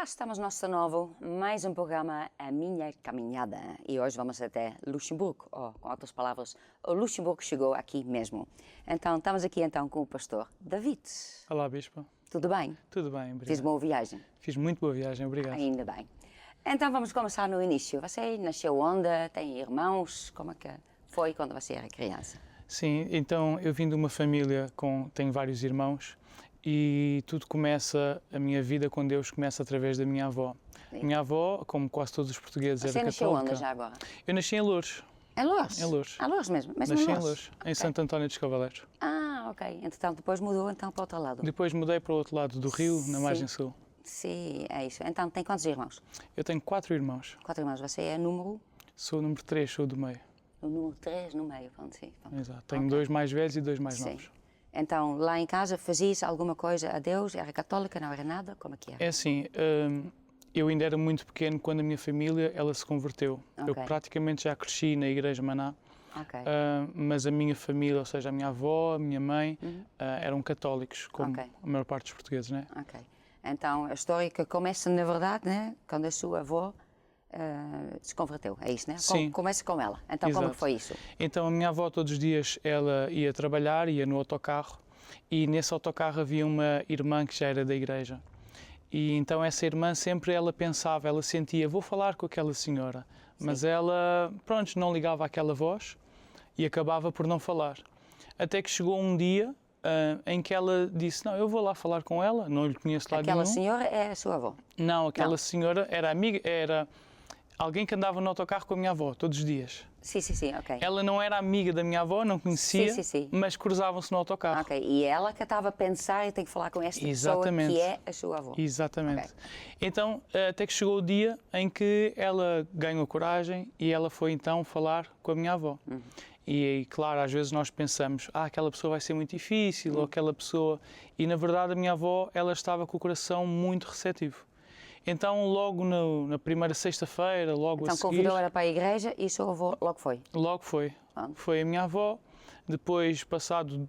Cá estamos nós de novo, mais um programa A Minha Caminhada. E hoje vamos até Luxemburgo, ou com outras palavras, o Luxemburgo chegou aqui mesmo. Então, estamos aqui com o pastor David. Olá, Bispo. Tudo bem? Tudo bem, obrigado. Fiz boa viagem? Fiz muito boa viagem, obrigado. Ainda bem. Então, vamos começar no início. Você nasceu onde? Tem irmãos? Como é que foi quando você era criança? Sim, então eu vim de uma família tenho vários irmãos e tudo começa, a minha vida com Deus começa através da minha avó. Sim. Minha avó, como quase todos os portugueses, era católica. Você nasceu onde já agora? Eu nasci em Loures. Em Loures? Em Loures. Ah, Loures mesmo? Nasci em Loures, em Santo António dos Cavaleiros. Ah, ok. Entretanto, depois mudou para o outro lado? Depois mudei para o outro lado do rio, na margem sul. Sim, é isso. Então, tem quantos irmãos? Eu tenho 4 irmãos. 4 irmãos. Você é número? Sou o número 3, sou do meio. O número 3 no meio, pronto, sim. Pronto. Exato. Tenho 2 mais velhos e 2 mais novos. Então, lá em casa, fazia-se alguma coisa a Deus? Era católica, não era nada? Como é que era? É assim, eu ainda era muito pequeno quando a minha família ela se converteu. Eu praticamente já cresci na Igreja Maná, mas a minha família, ou seja, a minha avó, a minha mãe, eram católicos, como a maior parte dos portugueses, né? Ok. Então, a história que começa, na verdade, né, quando a sua avó se converteu, é isso, né? Sim. Começa com ela. Então, Exato. como foi isso? Então, a minha avó todos os dias ela ia trabalhar, ia no autocarro e nesse autocarro havia uma irmã que já era da igreja. E então essa irmã sempre ela pensava, ela sentia, vou falar com aquela senhora, mas ela, pronto, não ligava àquela voz e acabava por não falar. Até que chegou um dia em que ela disse, não, eu vou lá falar com ela, não lhe conheço lá nenhum. Aquela senhora é a sua avó? Não, aquela senhora era amiga, era alguém que andava no autocarro com a minha avó todos os dias. Sim, ok. Ela não era amiga da minha avó, não conhecia, mas cruzavam-se no autocarro. Ok, e ela que estava a pensar e tem que falar com esta pessoa que é a sua avó. Exatamente. Okay. Então, até que chegou o dia em que ela ganhou coragem e ela foi então falar com a minha avó. E claro, às vezes nós pensamos, aquela pessoa vai ser muito difícil, ou aquela pessoa... E na verdade a minha avó, ela estava com o coração muito receptivo. Então, logo na primeira sexta-feira, logo a seguir... Então, convidou-a para a igreja e o seu avô logo foi? Logo foi. Foi a minha avó. Depois, passado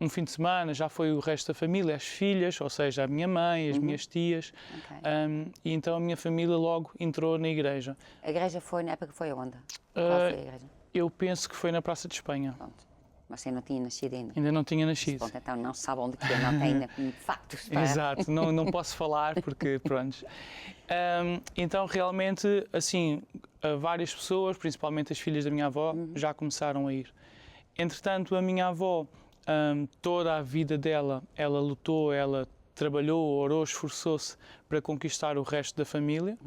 um fim de semana, já foi o resto da família, as filhas, ou seja, a minha mãe, as minhas tias. E então a minha família logo entrou na igreja. A igreja foi, na época, foi onde? Qual foi a igreja? Eu penso que foi na Praça de Espanha. Pronto. Mas você não tinha nascido ainda? Ainda não tinha nascido. Pronto, então não sabe onde que é, não tem ainda factos para... Exato, não posso falar porque, pronto. Então, realmente, assim, várias pessoas, principalmente as filhas da minha avó, já começaram a ir. Entretanto, a minha avó, toda a vida dela, ela lutou, ela trabalhou, orou, esforçou-se para conquistar o resto da família.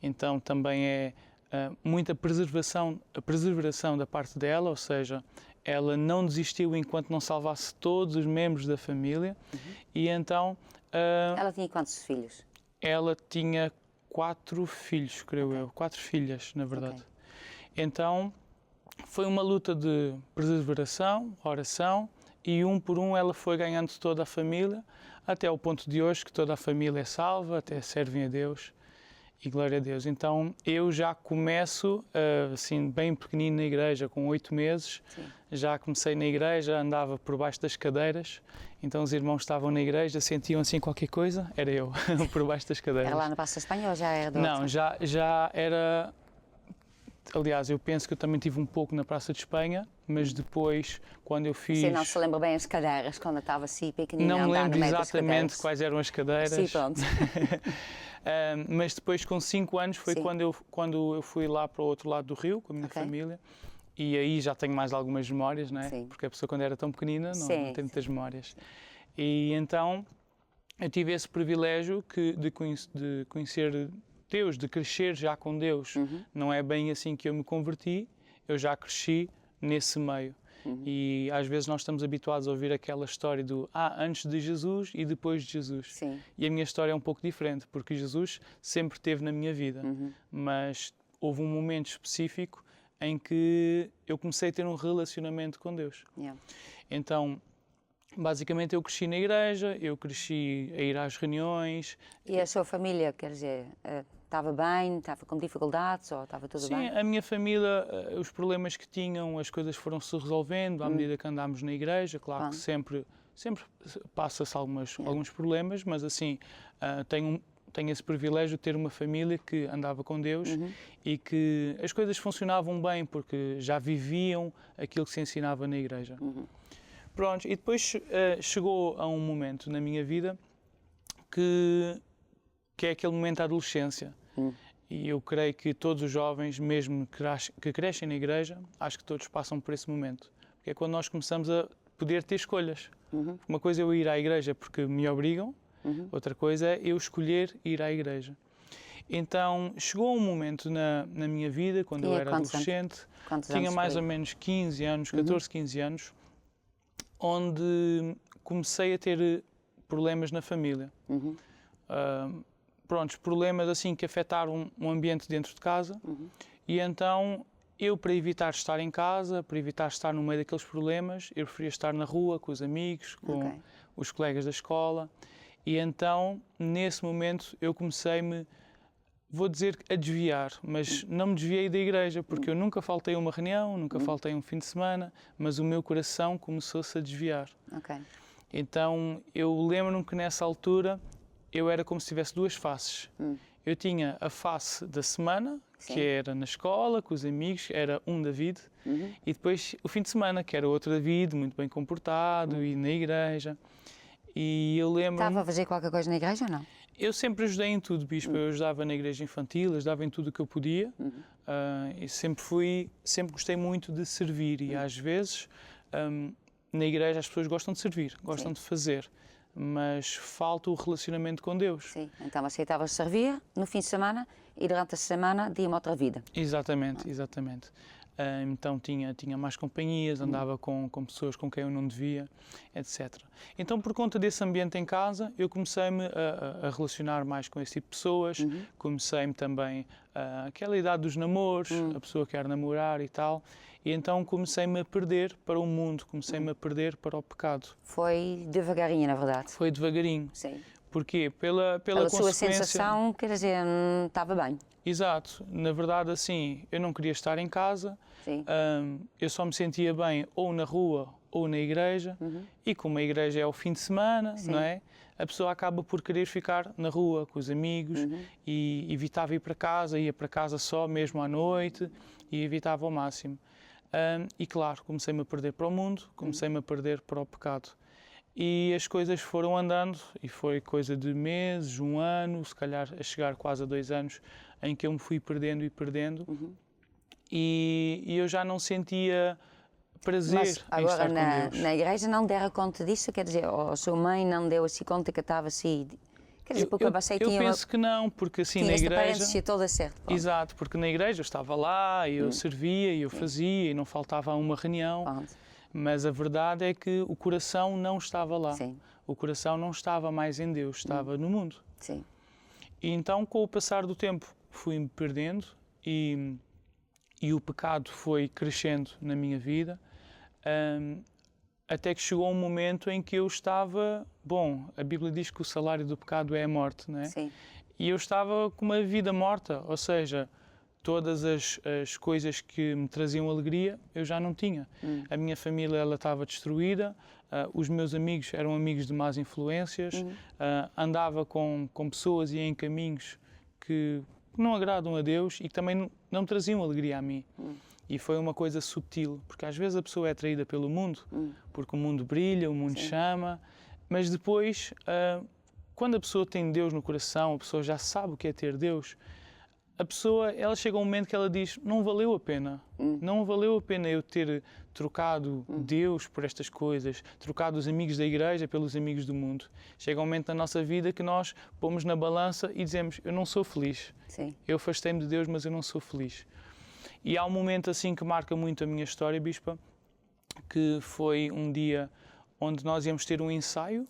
Então, também é muita preservação da parte dela, ou seja, ela não desistiu enquanto não salvasse todos os membros da família. E então... ela tinha quantos filhos? Ela tinha 4 filhos, creio eu. 4 filhas, na verdade. Então, foi uma luta de preservação, oração, e um por um ela foi ganhando toda a família, até ao ponto de hoje que toda a família é salva, até servem a Deus. E glória a Deus. Então, eu já começo, assim, bem pequenino na igreja, com 8 meses. Já comecei na igreja, andava por baixo das cadeiras. Então, os irmãos estavam na igreja, sentiam assim qualquer coisa, era eu, por baixo das cadeiras. Era lá na Praça da Espanha ou já era do Não, já era... Aliás, eu penso que eu também tive um pouco na Praça de Espanha, mas depois, quando eu fiz... Você não se lembra bem as cadeiras, quando eu estava assim pequenina? Não me lembro exatamente quais eram as cadeiras. Sim, pronto. Mas depois, com 5 anos, foi quando eu fui lá para o outro lado do rio, com a minha família. E aí já tenho mais algumas memórias, não é? Porque a pessoa, quando era tão pequenina, não tem muitas memórias. E então, eu tive esse privilégio de conhecer Deus, de crescer já com Deus. Não é bem assim que eu me converti, eu já cresci nesse meio. E às vezes nós estamos habituados a ouvir aquela história do antes de Jesus e depois de Jesus. E a minha história é um pouco diferente, porque Jesus sempre esteve na minha vida, mas houve um momento específico em que eu comecei a ter um relacionamento com Deus. Então, basicamente eu cresci na igreja, eu cresci a ir às reuniões. E a sua família, quer dizer, estava bem, estava com dificuldades ou estava tudo bem? Sim, a minha família, os problemas que tinham, as coisas foram-se resolvendo à medida que andámos na igreja. Claro que sempre passa-se alguns problemas, mas assim, tenho esse privilégio de ter uma família que andava com Deus e que as coisas funcionavam bem porque já viviam aquilo que se ensinava na igreja. Pronto, e depois chegou a um momento na minha vida que é aquele momento da adolescência. E eu creio que todos os jovens, mesmo que crescem na igreja, acho que todos passam por esse momento. Porque é quando nós começamos a poder ter escolhas. Uma coisa é eu ir à igreja porque me obrigam, outra coisa é eu escolher ir à igreja. Então, chegou um momento na minha vida, quando eu era adolescente, tinha mais ou menos 15 anos, 14, 15 anos, onde comecei a ter problemas na família. Prontos, problemas assim que afetaram o ambiente dentro de casa. E então, eu, para evitar estar em casa, para evitar estar no meio daqueles problemas, eu preferia estar na rua com os amigos, com os colegas da escola. E então, nesse momento, eu comecei-me, vou dizer, a desviar, mas não me desviei da igreja, porque eu nunca faltei a uma reunião, nunca faltei a um fim de semana, mas o meu coração começou-se a desviar. Então, eu lembro-me que nessa altura eu era como se tivesse duas faces. Eu tinha a face da semana, que era na escola, com os amigos, era um David, e depois o fim de semana, que era outro David, muito bem comportado, e na igreja. E eu lembro... Estava a fazer qualquer coisa na igreja ou não? Eu sempre ajudei em tudo, Bispo. Eu ajudava na igreja infantil, ajudava em tudo o que eu podia. E sempre gostei muito de servir. E às vezes, na igreja, as pessoas gostam de servir, gostam de fazer. Mas falta o relacionamento com Deus. Sim, então aceitava servir no fim de semana e durante a semana tinha uma outra vida. Exatamente, exatamente. Então tinha mais companhias, andava com pessoas com quem eu não devia, etc. Então, por conta desse ambiente em casa, eu comecei-me a relacionar mais com esse tipo de pessoas, comecei-me também aquela idade dos namoros, a pessoa quer namorar e tal, e então comecei-me a perder para o mundo, comecei-me a perder para o pecado. Foi devagarinho, na verdade? Foi devagarinho. Sim. Porquê? Pela sua sensação, quer dizer, estava bem. Exato. Na verdade, assim, eu não queria estar em casa, eu só me sentia bem ou na rua ou na igreja, e como a igreja é ao fim de semana, não é? A pessoa acaba por querer ficar na rua com os amigos e evitava ir para casa, ia para casa só mesmo à noite e evitava ao máximo. E claro, comecei-me a perder para o mundo, comecei-me a perder para o pecado. E as coisas foram andando, e foi coisa de meses, um ano, se calhar a chegar quase a 2 anos, em que eu me fui perdendo e perdendo, e eu já não sentia prazer em estar com Deus. Na igreja não deram conta disso? Quer dizer, a sua mãe não deu assim conta que estava assim... Quer dizer, porque eu penso que não, porque assim na igreja... toda certa. Exato, porque na igreja eu estava lá, e eu servia, e eu fazia, e não faltava a uma reunião. Mas a verdade é que o coração não estava lá. O coração não estava mais em Deus, estava no mundo. E então, com o passar do tempo, fui-me perdendo e o pecado foi crescendo na minha vida, até que chegou um momento em que eu estava... Bom, a Bíblia diz que o salário do pecado é a morte, não é? E eu estava com uma vida morta, ou seja... Todas as coisas que me traziam alegria, eu já não tinha. A minha família ela estava destruída, os meus amigos eram amigos de más influências, andava com pessoas e em caminhos que não agradam a Deus e que também não traziam alegria a mim. E foi uma coisa sutil, porque às vezes a pessoa é atraída pelo mundo, porque o mundo brilha, o mundo chama, mas depois, quando a pessoa tem Deus no coração, a pessoa já sabe o que é ter Deus, a pessoa, ela chega a um momento que ela diz, não valeu a pena. Não valeu a pena eu ter trocado Deus por estas coisas, trocado os amigos da igreja pelos amigos do mundo. Chega um momento na nossa vida que nós pomos na balança e dizemos, eu não sou feliz. Eu afastei-me de Deus, mas eu não sou feliz. E há um momento assim que marca muito a minha história, Bispa, que foi um dia onde nós íamos ter um ensaio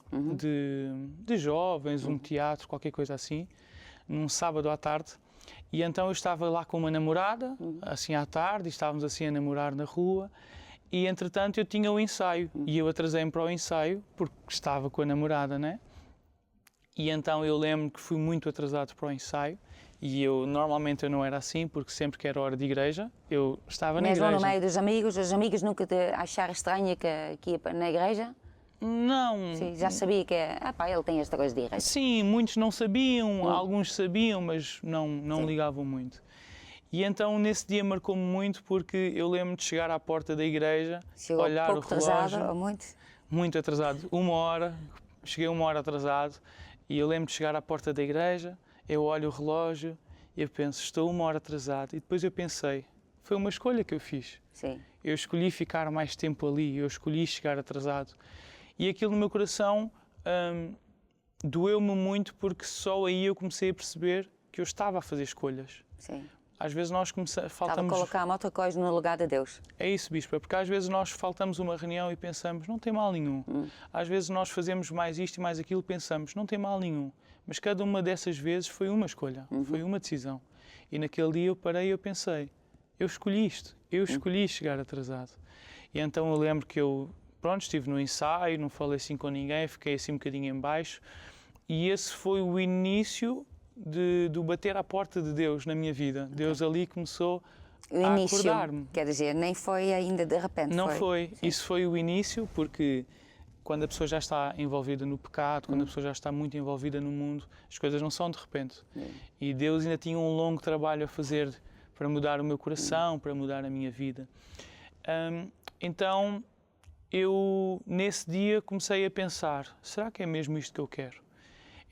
de jovens, um teatro, qualquer coisa assim, num sábado à tarde. E então eu estava lá com uma namorada, assim à tarde, e estávamos assim a namorar na rua, e entretanto eu tinha o ensaio, e eu atrasei-me para o ensaio, porque estava com a namorada, né? E então eu lembro que fui muito atrasado para o ensaio, e normalmente eu não era assim, porque sempre que era hora de igreja, eu estava na igreja. Mesmo no meio dos amigos, os amigos nunca te acharam estranha que ia na igreja? Não. Sim, já sabia que ele tem esta coisa de ir. Sim, muitos não sabiam, alguns sabiam, mas não ligavam muito. E então nesse dia marcou-me muito porque eu lembro de chegar à porta da igreja, olhar o relógio. Pouco atrasado ou muito? Muito atrasado, 1 hora, cheguei 1 hora atrasado e eu lembro de chegar à porta da igreja, eu olho o relógio e eu penso, estou 1 hora atrasado. E depois eu pensei, foi uma escolha que eu fiz. Sim. Eu escolhi ficar mais tempo ali, eu escolhi chegar atrasado. E aquilo no meu coração doeu-me muito porque só aí eu comecei a perceber que eu estava a fazer escolhas. Sim. Às vezes nós faltamos... Estava a colocar outra coisa no lugar de Deus. É isso, Bispa, porque às vezes nós faltamos uma reunião e pensamos, não tem mal nenhum. Às vezes nós fazemos mais isto e mais aquilo e pensamos, não tem mal nenhum. Mas cada uma dessas vezes foi uma escolha, foi uma decisão. E naquele dia eu parei e eu pensei, eu escolhi isto, eu escolhi chegar atrasado. E então eu lembro que eu, estive no ensaio, não falei assim com ninguém, fiquei assim um bocadinho em baixo. E esse foi o início do bater à porta de Deus na minha vida. Deus ali começou a acordar-me. Quer dizer, nem foi ainda de repente. Não foi. Isso foi o início, porque quando a pessoa já está envolvida no pecado, quando a pessoa já está muito envolvida no mundo, as coisas não são de repente. E Deus ainda tinha um longo trabalho a fazer para mudar o meu coração, para mudar a minha vida. Então, eu nesse dia comecei a pensar, será que é mesmo isto que eu quero?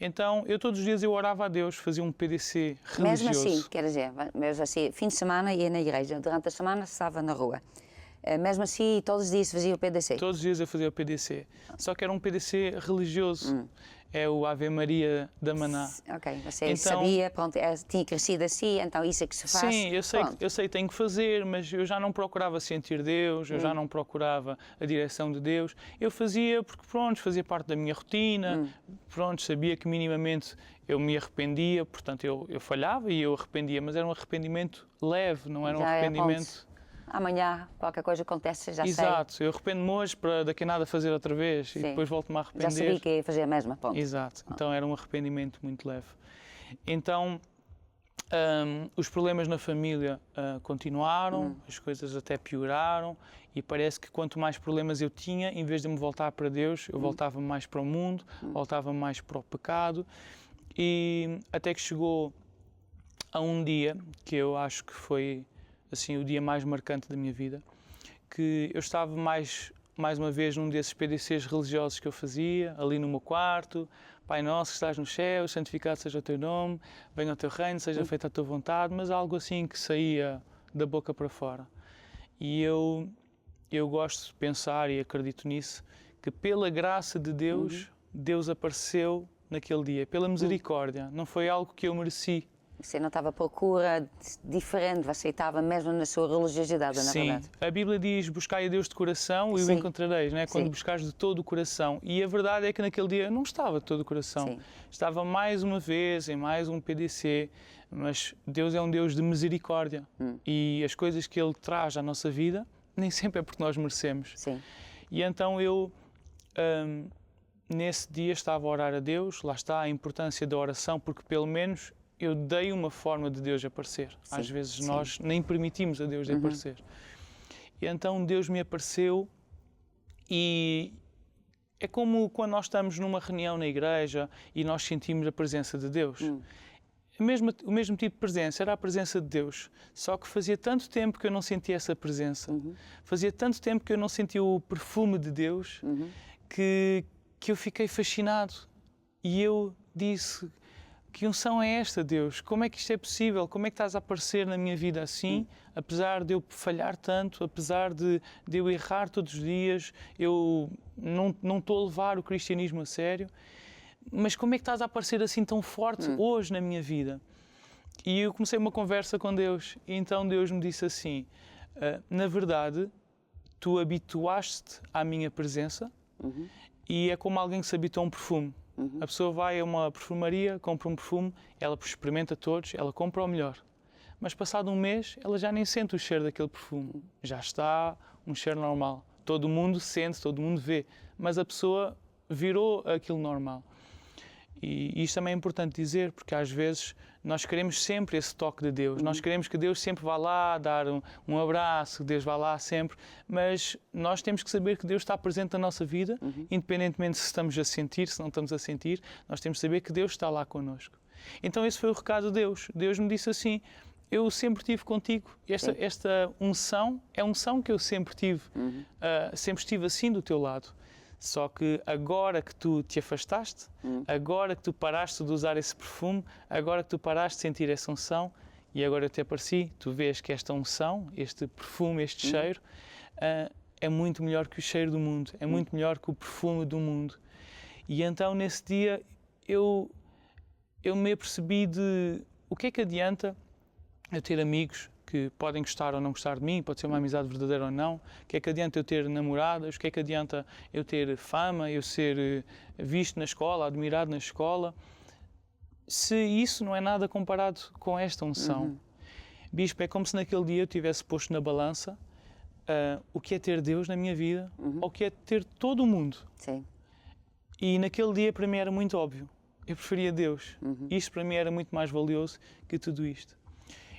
Então, eu todos os dias eu orava a Deus, fazia um PDC religioso. Mesmo assim, quer dizer, mesmo assim, fim de semana ia na igreja, durante a semana estava na rua. Mesmo assim, todos os dias fazia o PDC? Todos os dias eu fazia o PDC, só que era um PDC religioso. É o Ave Maria da Maná. Ok, você sabia, pronto, tinha crescido assim, então isso é que se faz. Sim, eu sei que tenho que fazer, mas eu já não procurava sentir Deus, eu já não procurava a direção de Deus. Eu fazia porque, fazia parte da minha rotina, sabia que minimamente eu me arrependia, portanto eu falhava e eu arrependia, mas era um arrependimento leve, não era um arrependimento... Amanhã qualquer coisa acontece, já sei. Exato, eu arrependo-me hoje para daqui a nada fazer outra vez e depois volto-me a arrepender. Já sabia que ia fazer a mesma, ponto. Exato, então era um arrependimento muito leve. Então, os problemas na família continuaram, as coisas até pioraram e parece que quanto mais problemas eu tinha, em vez de me voltar para Deus, eu voltava mais para o mundo, voltava mais para o pecado e até que chegou a um dia que eu acho que foi assim o dia mais marcante da minha vida, que eu estava mais uma vez num desses PDCs religiosos que eu fazia, ali no meu quarto, Pai nosso que estás nos céus, santificado seja o teu nome, venha o teu reino, seja feita a tua vontade, mas algo assim que saía da boca para fora. E eu gosto de pensar e acredito nisso, que pela graça de Deus, Deus apareceu naquele dia, pela misericórdia, não foi algo que eu mereci. Você não estava à procura diferente, você estava mesmo na sua religiosidade, na verdade. Sim, a Bíblia diz, buscai a Deus de coração e o encontrareis, né? Quando buscares de todo o coração. E a verdade é que naquele dia não estava de todo o coração. Sim. Estava mais uma vez em mais um PDC, mas Deus é um Deus de misericórdia. E as coisas que Ele traz à nossa vida, nem sempre é porque nós merecemos. Sim. E então eu, nesse dia, estava a orar a Deus, lá está a importância da oração, porque pelo menos eu dei uma forma de Deus aparecer. Sim, às vezes nós nem permitimos a Deus de aparecer. E então Deus me apareceu e é como quando nós estamos numa reunião na igreja e nós sentimos a presença de Deus. O mesmo tipo de presença era a presença de Deus, só que fazia tanto tempo que eu não sentia essa presença. Fazia tanto tempo que eu não sentia o perfume de Deus que eu fiquei fascinado. E eu disse... Que unção é esta, Deus? Como é que isto é possível? Como é que estás a aparecer na minha vida assim? Apesar de eu falhar tanto, apesar de eu errar todos os dias, eu não estou a levar o cristianismo a sério. Mas como é que estás a aparecer assim tão forte hoje na minha vida? E eu comecei uma conversa com Deus. E então Deus me disse assim, na verdade, tu habituaste-te à minha presença e é como alguém que se habitua a um perfume. A pessoa vai a uma perfumaria, compra um perfume, ela experimenta todos, ela compra o melhor. Mas passado um mês, ela já nem sente o cheiro daquele perfume. Já está um cheiro normal. Todo mundo sente, todo mundo vê. Mas a pessoa virou aquilo normal. E isto também é importante dizer, porque às vezes nós queremos sempre esse toque de Deus. Nós queremos que Deus sempre vá lá dar um abraço, que Deus vá lá sempre, mas nós temos que saber que Deus está presente na nossa vida, independentemente se estamos a sentir, se não estamos a sentir, nós temos que saber que Deus está lá connosco. Então esse foi o recado de Deus. Deus me disse assim: eu sempre estive contigo. Esta unção é a unção que eu sempre tive. Sempre estive assim do teu lado. Só que agora que tu te afastaste, agora que tu paraste de usar esse perfume, agora que tu paraste de sentir essa unção e agora eu te apareci, tu vês que esta unção, este perfume, este cheiro, é muito melhor que o cheiro do mundo, é muito melhor que o perfume do mundo. E então nesse dia eu me apercebi de o que é que adianta eu ter amigos que podem gostar ou não gostar de mim, pode ser uma amizade verdadeira ou não. O que é que adianta eu ter namoradas? O que é que adianta eu ter fama, eu ser visto na escola, admirado na escola? Se isso não é nada comparado com esta unção. Bispo, é como se naquele dia eu tivesse posto na balança o que é ter Deus na minha vida ou o que é ter todo o mundo. Sim. E naquele dia para mim era muito óbvio. Eu preferia Deus. Isto para mim era muito mais valioso que tudo isto.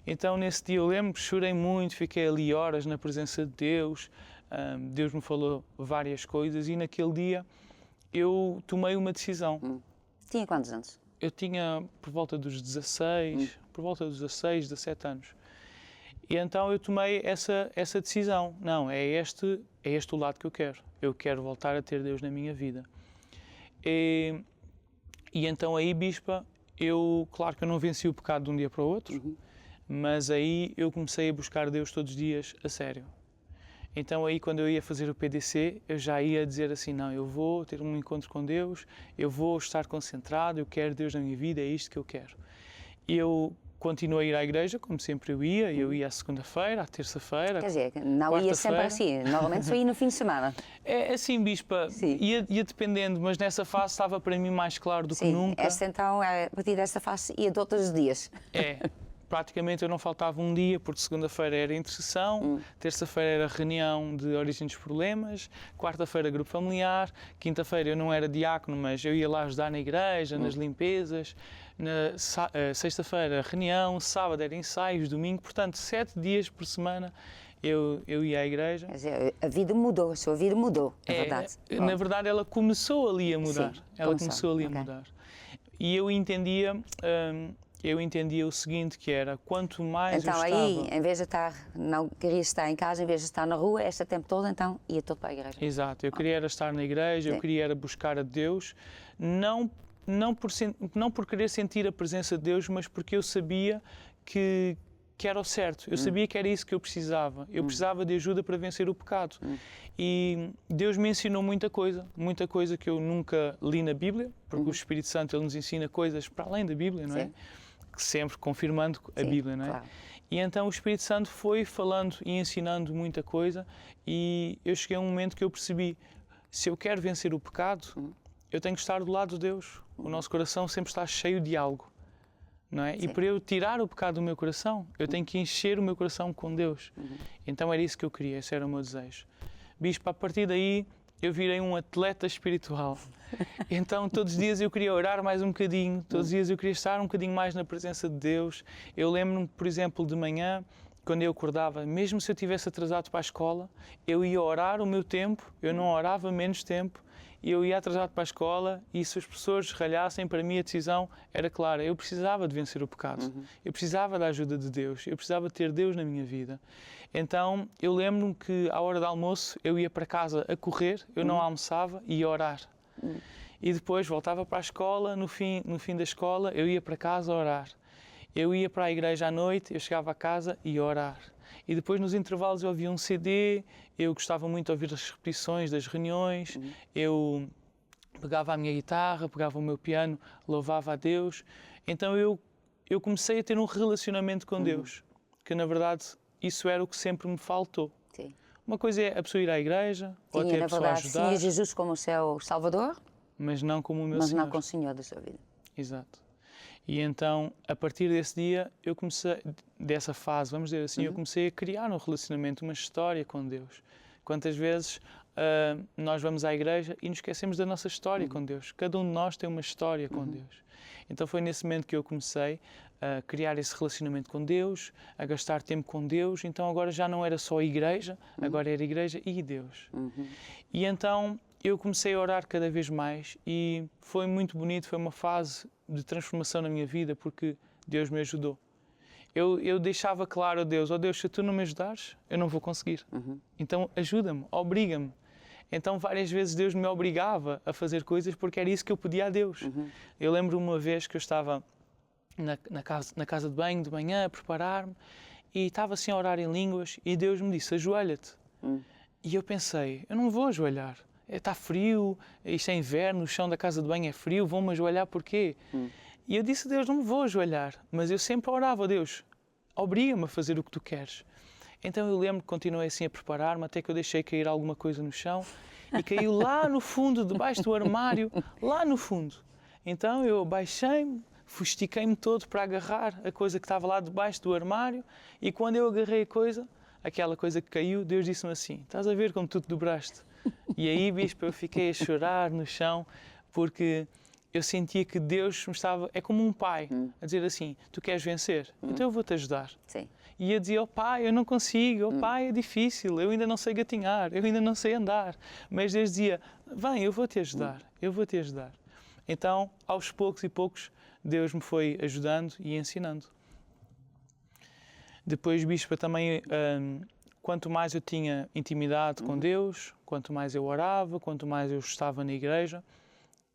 Então, nesse dia, eu lembro que chorei muito, fiquei ali horas na presença de Deus. Deus me falou várias coisas e naquele dia eu tomei uma decisão. Tinha quantos anos? Eu tinha por volta dos 16, por volta dos 16, 17 anos. E então eu tomei essa decisão. Não, é este o lado que eu quero. Eu quero voltar a ter Deus na minha vida. E então aí, Bispa, claro que eu não venci o pecado de um dia para o outro, mas aí eu comecei a buscar Deus todos os dias a sério. Então aí quando eu ia fazer o PDC, eu já ia dizer assim, não, eu vou ter um encontro com Deus, eu vou estar concentrado, eu quero Deus na minha vida, é isto que eu quero. E eu continuei a ir à igreja, como sempre eu ia à segunda-feira, à terça-feira, quer dizer, não ia sempre assim, normalmente só ia no fim de semana. É assim, Bispa, ia dependendo, mas nessa fase estava para mim mais claro do que nunca. Esta então, a partir desta fase, ia de outros dias. Praticamente eu não faltava um dia, porque segunda-feira era intercessão, terça-feira era reunião de origem dos problemas, quarta-feira grupo familiar, quinta-feira eu não era diácono, mas eu ia lá ajudar na igreja, nas limpezas, sexta-feira reunião, sábado era ensaios, domingo, portanto 7 dias por semana eu ia à igreja. Quer dizer, a vida mudou, a sua vida mudou, na verdade. Na verdade ela começou ali a mudar, começou ali a mudar. E eu entendia o seguinte, que era, quanto mais então, eu estava... Então aí, em vez de não queria estar em casa, em vez de estar na rua, este tempo todo, então ia todo para a igreja. Exato, eu queria era estar na igreja, eu queria era buscar a Deus, não por querer sentir a presença de Deus, mas porque eu sabia que era o certo, eu sabia que era isso que eu precisava. Eu precisava de ajuda para vencer o pecado. E Deus me ensinou muita coisa que eu nunca li na Bíblia, porque o Espírito Santo ele nos ensina coisas para além da Bíblia, não é? Sempre confirmando a Bíblia, não é? Claro. E então o Espírito Santo foi falando e ensinando muita coisa e eu cheguei a um momento que eu percebi, se eu quero vencer o pecado, eu tenho que estar do lado de Deus. O nosso coração sempre está cheio de algo, não é? E para eu tirar o pecado do meu coração, eu tenho que encher o meu coração com Deus. Então era isso que eu queria, esse era o meu desejo. Bispo, a partir daí eu virei um atleta espiritual. Então todos os dias eu queria orar mais um bocadinho, todos os dias eu queria estar um bocadinho mais na presença de Deus. Eu lembro-me, por exemplo, de manhã, quando eu acordava, mesmo se eu estivesse atrasado para a escola, eu ia orar o meu tempo, eu não orava menos tempo, e eu ia atrasado para a escola e se os professores ralhassem, para mim a decisão era clara. Eu precisava de vencer o pecado, eu precisava da ajuda de Deus, eu precisava ter Deus na minha vida. Então eu lembro-me que à hora do almoço eu ia para casa a correr, eu não almoçava e ia orar. E depois voltava para a escola, no fim da escola eu ia para casa a orar. Eu ia para a igreja à noite, eu chegava a casa e ia orar. E depois nos intervalos eu ouvia um CD, eu gostava muito de ouvir as repetições das reuniões, eu pegava a minha guitarra, pegava o meu piano, louvava a Deus. Então eu comecei a ter um relacionamento com Deus, que na verdade isso era o que sempre me faltou. Sim. Uma coisa é a pessoa ir à igreja, ou até a pessoa ajudar. Tinha Jesus como o seu Salvador, mas não como o meu mas Senhor. não como o Senhor da sua vida. Exato. E então, a partir desse dia, eu comecei, dessa fase, vamos dizer assim, eu comecei a criar um relacionamento, uma história com Deus. Quantas vezes nós vamos à igreja e nos esquecemos da nossa história com Deus. Cada um de nós tem uma história com Deus. Então foi nesse momento que eu comecei a criar esse relacionamento com Deus, a gastar tempo com Deus. Então agora já não era só a igreja, agora era a igreja e Deus. E então eu comecei a orar cada vez mais e foi muito bonito, foi uma fase de transformação na minha vida porque Deus me ajudou. Eu deixava claro a Deus, Deus, se tu não me ajudares, eu não vou conseguir. Então ajuda-me, obriga-me. Então várias vezes Deus me obrigava a fazer coisas porque era isso que eu pedia a Deus. Eu lembro uma vez que eu estava na casa de banho, de manhã, a preparar-me e estava assim a orar em línguas e Deus me disse, ajoelha-te. E eu pensei, eu não vou ajoelhar. Está frio, isto é inverno, o chão da casa de banho é frio, vou-me ajoelhar porquê? E eu disse a Deus, não me vou ajoelhar, mas eu sempre orava a Deus, obriga-me a fazer o que tu queres. Então eu lembro que continuei assim a preparar-me, até que eu deixei cair alguma coisa no chão e caiu lá no fundo, debaixo do armário, lá no fundo. Então eu baixei-me, estiquei-me todo para agarrar a coisa que estava lá debaixo do armário e quando eu agarrei a coisa, aquela coisa que caiu, Deus disse-me assim, estás a ver como tu te dobraste? E aí, bispo, eu fiquei a chorar no chão porque eu sentia que Deus me estava, é como um pai, a dizer assim, tu queres vencer? Então eu vou-te ajudar. Sim. E eu dizia, pai, eu não consigo, pai, é difícil, eu ainda não sei gatinhar, eu ainda não sei andar. Mas Deus dizia, vem, eu vou-te ajudar, eu vou-te ajudar. Então, aos poucos e poucos, Deus me foi ajudando e ensinando. Depois, bispo, também, quanto mais eu tinha intimidade com Deus, quanto mais eu orava, quanto mais eu estava na igreja,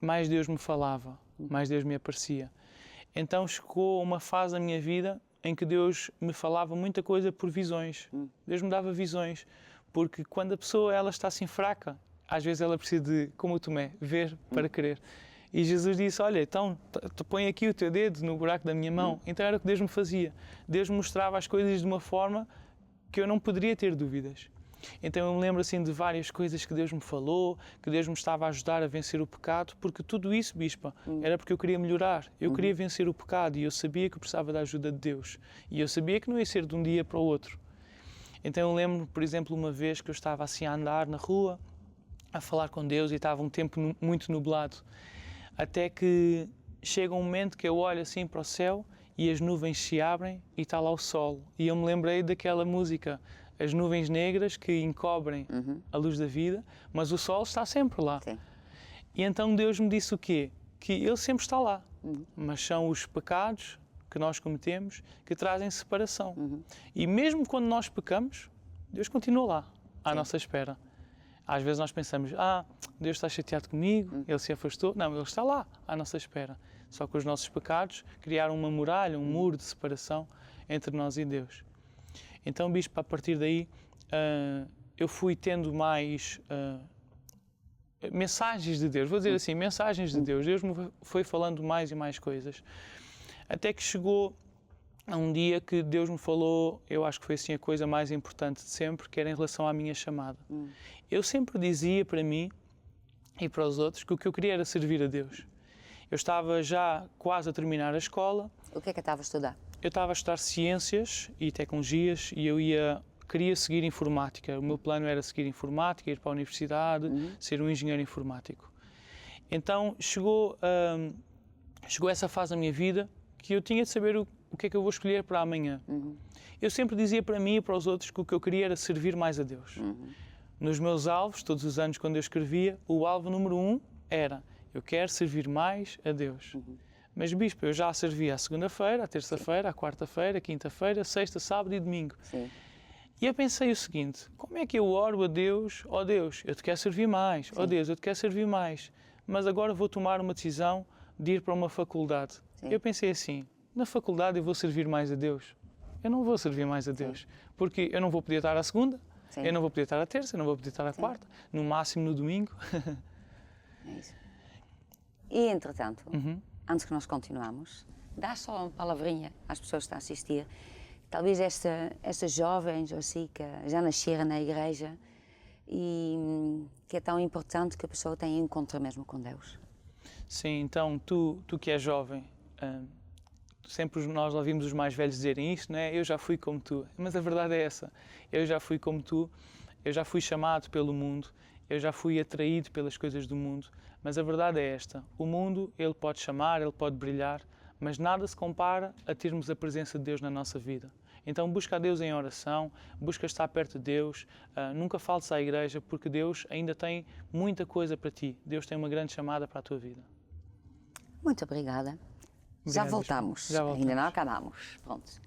mais Deus me falava, mais Deus me aparecia. Então chegou uma fase da minha vida em que Deus me falava muita coisa por visões. Deus me dava visões, porque quando a pessoa ela está assim fraca, às vezes ela precisa de, como o Tomé, ver para crer. E Jesus disse, olha, então põe aqui o teu dedo no buraco da minha mão. Então era o que Deus me fazia. Deus me mostrava as coisas de uma forma que eu não poderia ter dúvidas. Então eu me lembro assim de várias coisas que Deus me falou, que Deus me estava a ajudar a vencer o pecado, porque tudo isso, bispa, era porque eu queria melhorar. Eu queria vencer o pecado e eu sabia que eu precisava da ajuda de Deus. E eu sabia que não ia ser de um dia para o outro. Então eu lembro, por exemplo, uma vez que eu estava assim a andar na rua, a falar com Deus e estava um tempo muito nublado. Até que chega um momento que eu olho assim para o céu e as nuvens se abrem e está lá o sol. E eu me lembrei daquela música, as nuvens negras que encobrem a luz da vida, mas o sol está sempre lá. Sim. E então Deus me disse o quê? Que Ele sempre está lá, mas são os pecados que nós cometemos que trazem separação. E mesmo quando nós pecamos, Deus continua lá, à nossa espera. Às vezes nós pensamos, Deus está chateado comigo, Ele se afastou. Não, Ele está lá, à nossa espera. Só que os nossos pecados criaram uma muralha, um muro de separação entre nós e Deus. Então, bispo, a partir daí, eu fui tendo mais mensagens de Deus. Vou dizer assim, mensagens de Deus. Deus me foi falando mais e mais coisas. Até que chegou a um dia que Deus me falou, eu acho que foi assim a coisa mais importante de sempre, que era em relação à minha chamada. Eu sempre dizia para mim e para os outros que o que eu queria era servir a Deus. Eu estava já quase a terminar a escola. O que é que estava a estudar? Eu estava a estudar ciências e tecnologias e queria seguir informática. O meu plano era seguir informática, ir para a universidade, ser um engenheiro informático. Então chegou essa fase da minha vida que eu tinha de saber o que é que eu vou escolher para amanhã. Eu sempre dizia para mim e para os outros que o que eu queria era servir mais a Deus. Nos meus alvos, todos os anos quando eu escrevia, o alvo número 1 era eu quero servir mais a Deus. Mas, bispo, eu já servia à segunda-feira, à terça-feira, à quarta-feira, à quinta-feira, sexta, sábado e domingo. Sim. E eu pensei o seguinte, como é que eu oro a Deus? Oh Deus, eu te quero servir mais. Sim. Oh Deus, eu te quero servir mais. Mas agora vou tomar uma decisão de ir para uma faculdade. Sim. Eu pensei assim, na faculdade eu vou servir mais a Deus. Eu não vou servir mais a Deus. Sim. Porque eu não vou poder estar à segunda, sim, eu não vou poder estar à terça, eu não vou poder estar à sim, quarta, no máximo no domingo. É isso. E, entretanto, antes que nós continuamos, dá só uma palavrinha às pessoas que estão a assistir. Talvez estas jovens, ou assim, que já nasceram na igreja e que é tão importante que a pessoa tenha encontro mesmo com Deus. Sim, então, tu que és jovem, sempre nós ouvimos os mais velhos dizerem isto, não é? Eu já fui como tu. Mas a verdade é essa. Eu já fui como tu, eu já fui chamado pelo mundo, eu já fui atraído pelas coisas do mundo. Mas a verdade é esta. O mundo, ele pode chamar, ele pode brilhar, mas nada se compara a termos a presença de Deus na nossa vida. Então busca a Deus em oração, busca estar perto de Deus, nunca faltes à igreja, porque Deus ainda tem muita coisa para ti. Deus tem uma grande chamada para a tua vida. Muito obrigada. Já voltamos. Ainda não acabamos. Pronto.